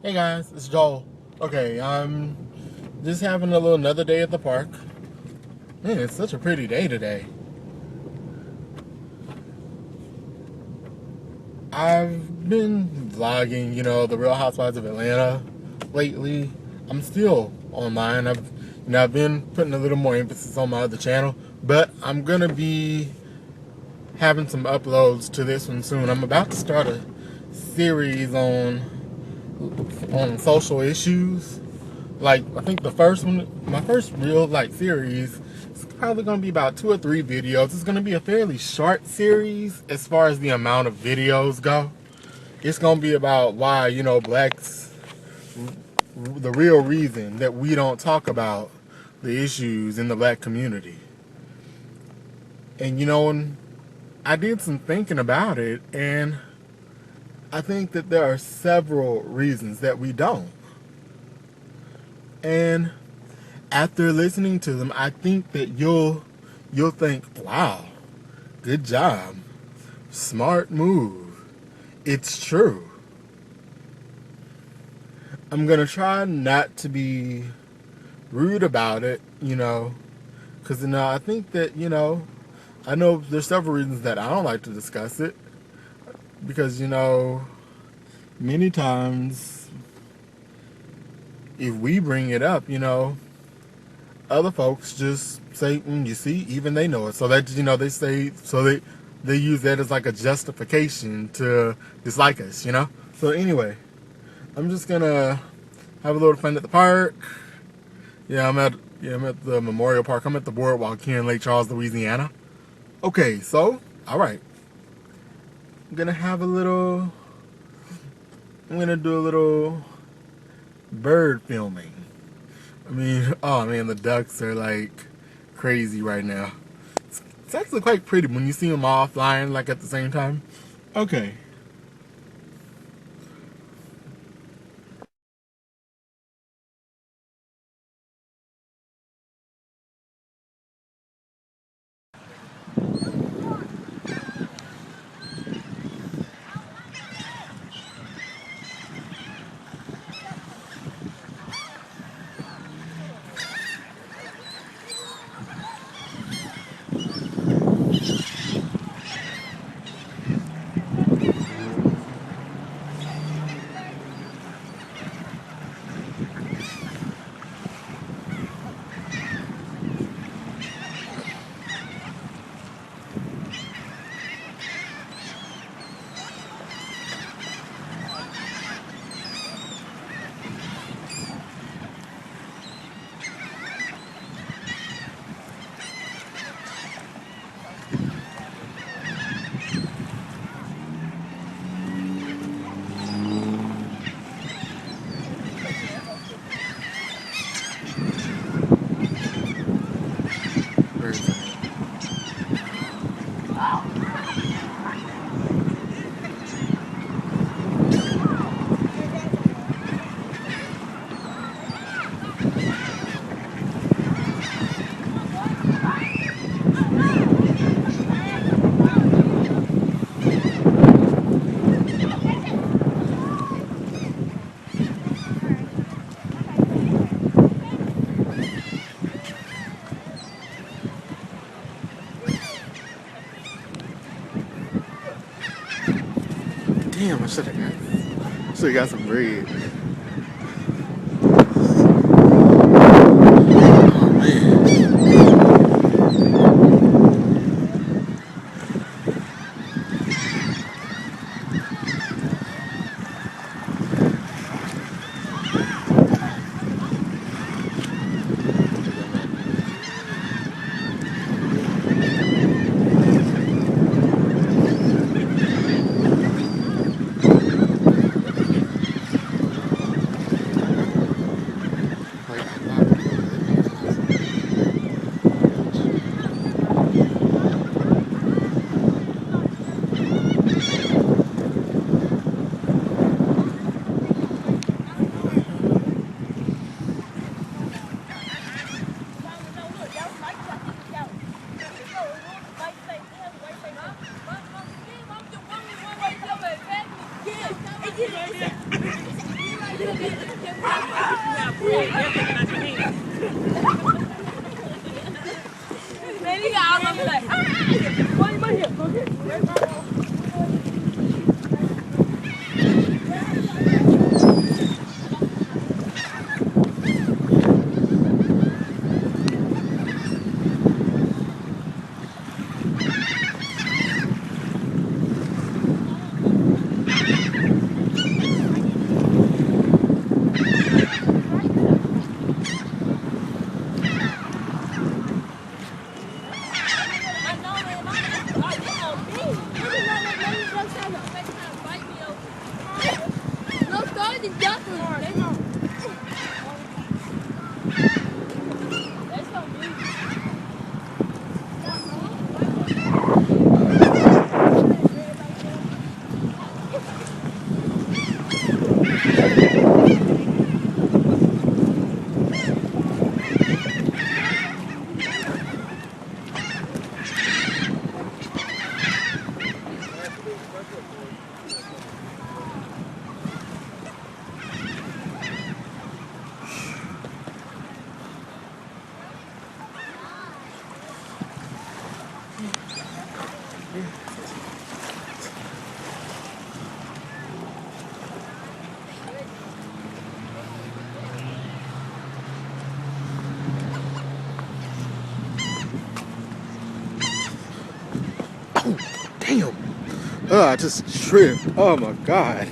Hey guys, it's Joel. Okay, I'm just having a little another day at the park. Man, it's such a pretty day today. I've been vlogging, the Real Housewives of Atlanta lately. I'm still online. I've been putting a little more emphasis on my other channel, but I'm gonna be having some uploads to this one soon. I'm about to start a series on social issues. Like, I think the first one, my first real series, it's probably gonna be about 2 or 3 videos. It's gonna be a fairly short series as far as the amount of videos go. It's gonna be about why, blacks, the real reason that we don't talk about the issues in the black community. And and I did some thinking about it, and I think that there are several reasons that we don't. And after listening to them, I think that you'll think, wow, good job, smart move. It's true. I'm gonna try not to be rude about it, because I think that I know there's several reasons that I don't like to discuss it, because many times if we bring it up, other folks just say, you see, even they know it. So that, they say, so they use that as like a justification to dislike us. So anyway, I'm just gonna have a little fun at the park. I'm at the Memorial Park. I'm at the boardwalk here in Lake Charles, Louisiana. Okay, so, all right. I'm gonna have a little, I'm gonna do a little bird filming. I mean, oh man, the ducks are like crazy right now. It's actually quite pretty when you see them all flying like at the same time. Okay. Birds. Damn, I should have got some bread. Oh man. Oh, damn. Oh, I just tripped. Oh my God.